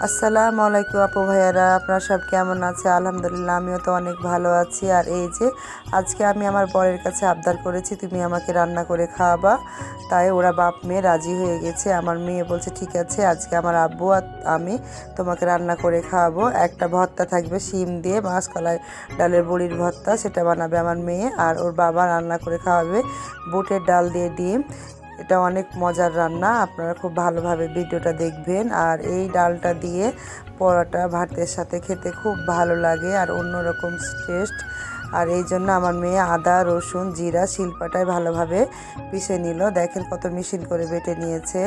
আসসালামু আলাইকুম আপু ভাইয়ারা, আপনারা সব কেমন আছে? আলহামদুলিল্লাহ, আমিও তো অনেক ভালো আছি। আর এই যে আজকে আমি আমার বরের কাছে আবদার করেছি তুমি আমাকে রান্না করে খাওয়াবা, তাই ওরা বাপ মেয়ে রাজি হয়ে গেছে। আমার মেয়ে বলছে ঠিক আছে, আজকে আমার আব্বু আর আমি তোমাকে রান্না করে খাওয়াবো। একটা ভর্তা থাকবে শিম দিয়ে, মাসকলাই ডালের বড়ির ভর্তা, সেটা বানাবে আমার মেয়ে। আর ওর বাবা রান্না করে খাওয়াবে বুটের ডাল দিয়ে ডিম। এটা অনেক মজার রান্না, আপনারা খুব ভালোভাবে ভিডিওটা দেখবেন। আর এই ডালটা দিয়ে পরোটা ভাতের সাথে খেতে খুব ভালো লাগে আর অন্যরকম টেস্ট। আর এই জন্য আমার মেয়ে আদা রসুন জিরা শিলপাটায় ভালোভাবে পিষে নিল। দেখেন কত মিশিন করে বেটে নিয়েছে।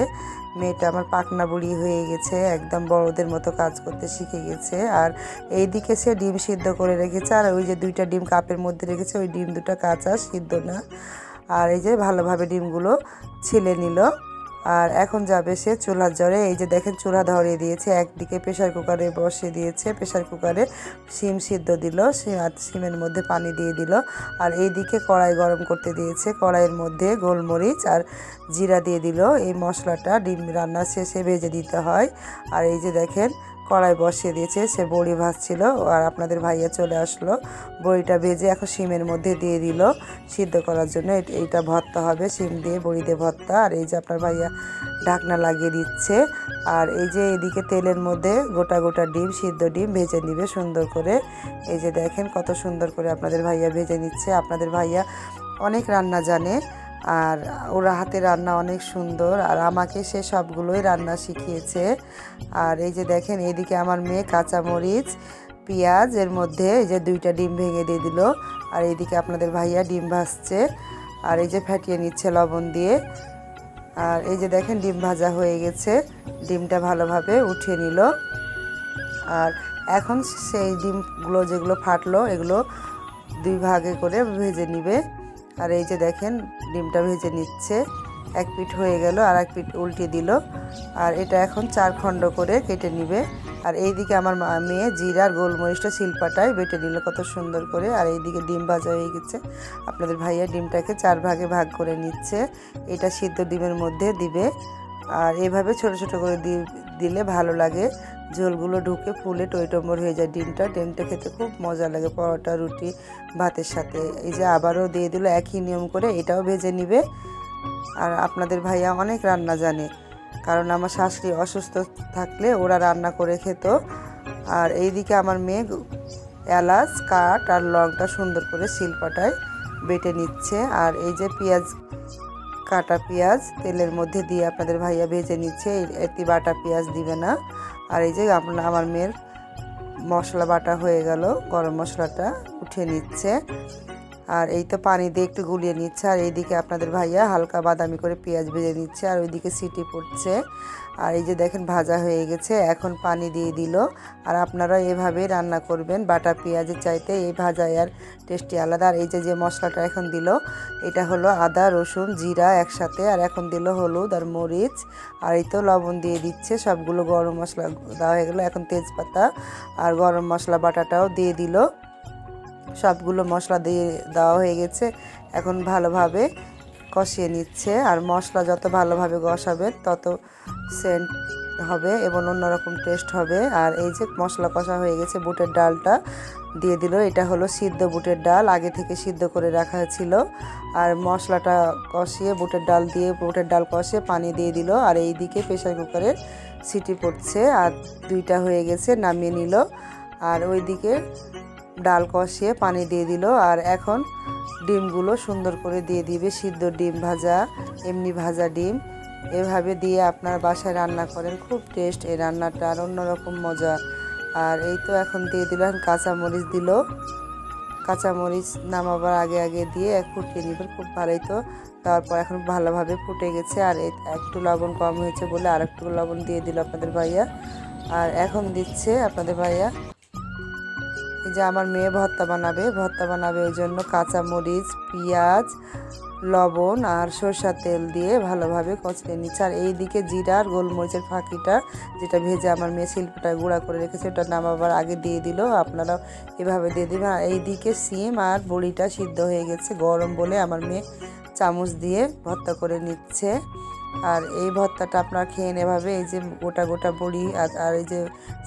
মেয়েটা আমার পাকনা বুড়ি হয়ে গেছে, একদম বড়দের মতো কাজ করতে শিখে গেছে। আর এইদিকে সে ডিম সিদ্ধ করে রেখেছে, আর ওই যে 2টা ডিম কাপের মধ্যে রেখেছে, ওই ডিম 2টা কাঁচা, সিদ্ধ না। আর এই যে ভালোভাবে ডিমগুলো ছিলে নিল। আর এখন যাবে সে চুলার জলে। এই যে দেখেন চুলা ধরিয়ে দিয়েছে, একদিকে প্রেশার কুকারে বসিয়ে দিয়েছে, প্রেশার কুকারে শিম সিদ্ধ দিল, শিমের মধ্যে পানি দিয়ে দিল। আর এইদিকে কড়াই গরম করতে দিয়েছে, কড়াইয়ের মধ্যে গোলমরিচ আর জিরা দিয়ে দিল। এই মশলাটা ডিম রান্না শেষে ভেজে দিতে হয়। আর এই যে দেখেন কড়াই বসিয়ে দিয়েছে, সে বড়ি ভাজছিল। আর আপনাদের ভাইয়া চলে আসলো, বড়িটা ভেজে এখন শিমের মধ্যে দিয়ে দিল সিদ্ধ করার জন্য। এইটা ভর্তা হবে, শিম দিয়ে বড়ি দিয়ে ভর্তা। আর এই যে আপনার ভাইয়া ঢাকনা লাগিয়ে দিচ্ছে। আর এই যে এদিকে তেলের মধ্যে গোটা গোটা ডিম, সিদ্ধ ডিম ভেজে নিবে সুন্দর করে। এই যে দেখেন কত সুন্দর করে আপনাদের ভাইয়া ভেজে নিচ্ছে। আপনাদের ভাইয়া অনেক রান্না জানে, আর ওরা হাতে রান্না অনেক সুন্দর। আর আমাকে সে সবগুলোই রান্না শিখিয়েছে। আর এই যে দেখেন এইদিকে আমার মেয়ে কাঁচামরিচ পেঁয়াজ এর মধ্যে এই যে 2টা ডিম ভেঙে দিয়ে দিল। আর এইদিকে আপনাদের ভাইয়া ডিম ভাজছে, আর এই যে ফাটিয়ে নিচ্ছে লবণ দিয়ে। আর এই যে দেখেন ডিম ভাজা হয়ে গেছে, ডিমটা ভালোভাবে উঠিয়ে নিল। আর এখন সেই ডিমগুলো যেগুলো ফাটলো এগুলো 2 ভাগে করে ভেজে নিবে। আর এই যে দেখেন ডিমটা ভেজে নিচ্ছে, এক পিঠ হয়ে গেল আর এক পিঠ উল্টে দিল। আর এটা এখন 4 খণ্ড করে কেটে নিবে। আর এইদিকে আমার মেয়ে জিরা আর গোলমরিচটা শিলপাটায় বেটে নিল কত সুন্দর করে। আর এইদিকে ডিম ভাজা হয়ে গেছে, আপনাদের ভাইয়া ডিমটাকে 4 ভাগে ভাগ করে নিচ্ছে, এটা সিদ্ধ ডিমের মধ্যে দিবে। আর এভাবে ছোট ছোট করে দিলে ভালো লাগে, ঝোলগুলো ঢুকে ফুলে টইটম্বর হয়ে যায়। ডিমটা খেতে খুব মজা লাগে পরোটা রুটি ভাতের সাথে। এই যে আবারও দিয়ে দিল একই নিয়ম করে, এটাও ভেজে নিবে। আর আপনাদের ভাইয়া অনেক রান্না জানে, কারণ আমার শাশুড়ি অসুস্থ থাকলে ওরা রান্না করে খেত। আর এইদিকে আমার মেয়ে এলাচ কাঠ আর লংটা সুন্দর করে শিলপাটায় বেটে নিচ্ছে। আর এই যে পেঁয়াজ, কাটা পেঁয়াজ তেলের মধ্যে দিয়ে আপনাদের ভাইয়া ভেজে নিচ্ছে, এতে বাটা পেঁয়াজ দিবে না। আর এই যে আমার মেয়ের মশলা বাটা হয়ে গেল, গরম মশলাটা উঠিয়ে নিচ্ছে। আর এই তো পানি দিয়ে একটু গুলিয়ে নিচ্ছে। আর এইদিকে আপনাদের ভাইয়া হালকা বাদামি করে পেঁয়াজ ভেজে নিচ্ছে, আর ওইদিকে সিটি পড়ছে। আর এই যে দেখেন ভাজা হয়ে গেছে, এখন পানি দিয়ে দিল। আর আপনারা এভাবে রান্না করবেন, বাটা পেঁয়াজের চাইতে এই ভাজা আর টেস্টি আলাদা। আর এই যে মশলাটা এখন দিল, এটা হলো আদা রসুন জিরা একসাথে। আর এখন দিল হলুদ আর মরিচ, আর এই তো লবণ দিয়ে দিচ্ছে। সবগুলো গরম মশলা দেওয়া হয়ে গেলো, এখন তেজপাতা আর গরম মশলা বাটাটাও দিয়ে দিল। সবগুলো মশলা দিয়ে দেওয়া হয়ে গেছে, এখন ভালোভাবে কষিয়ে নিচ্ছে। আর মশলা যত ভালোভাবে কষাবে তত সেন্ট হবে এবং অন্যরকম টেস্ট হবে। আর এই যে মশলা কষা হয়ে গেছে, বুটের ডালটা দিয়ে দিল। এটা হলো সিদ্ধ বুটের ডাল, আগে থেকে সিদ্ধ করে রাখা ছিল। আর মশলাটা কষিয়ে বুটের ডাল কষিয়ে পানি দিয়ে দিল। আর এই দিকে প্রেসার কুকারে সিটি পড়ছে, আর 2টা হয়ে গেছে, নামিয়ে নিল। আর ওই দিকে ডাল কষিয়ে পানি দিয়ে দিল। আর এখন ডিমগুলো সুন্দর করে দিয়ে দিবে, সিদ্ধ ডিম ভাজা, এমনি ভাজা ডিম, এভাবে দিয়ে আপনার বাসায় রান্না করেন, খুব টেস্ট এই রান্নাটা আর অন্যরকম মজা। আর এই তো এখন দিয়ে দিল, কাঁচামরিচ দিল, কাঁচামরিচ নামাবার আগে আগে দিয়ে ফুটিয়ে নেবেন খুব ভালোই। তো তারপর এখন ভালোভাবে ফুটে গেছে। আর একটু লবণ কম হয়েছে বলে আর একটু লবণ দিয়ে দিল আপনাদের ভাইয়া। আর এখন দিচ্ছে আপনাদের ভাইয়া, এই যে আমার মেয়ে ভর্তা বানাবে ওই জন্য কাঁচামরিচ পেঁয়াজ লবণ আর সরষের তেল দিয়ে ভালোভাবে কষিয়ে নিচ্ছে। আর এইদিকে জিরা আর গোলমরিচের ফাঁকিটা যেটা ভেজে আমার মেয়ে শিল্পটায় গুঁড়া করে রেখেছে, ওটা নামাবার আগে দিয়ে দিল, আপনারাও এভাবে দিয়ে দেবেন। আর এইদিকে সিম আর বড়িটা সিদ্ধ হয়ে গেছে, গরম বলে আমার মেয়ে চামচ দিয়ে ভর্তা করে নিচ্ছে। আর এই ভর্তাটা আপনারা খেয়ে এভাবে, এই যে গোটা গোটা বড়ি আর এই যে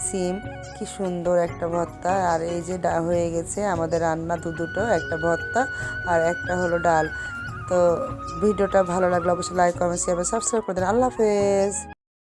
সিম, কি সুন্দর একটা ভর্তা। আর এই যে হয়ে গেছে আমাদের রান্না দুটো, একটা ভর্তা আর একটা হলো ডাল। তো ভিডিওটা ভালো লাগলে অবশ্যই লাইক কমেন্ট শেয়ার সাবস্ক্রাইব করে দেন। আল্লাহ হাফেজ।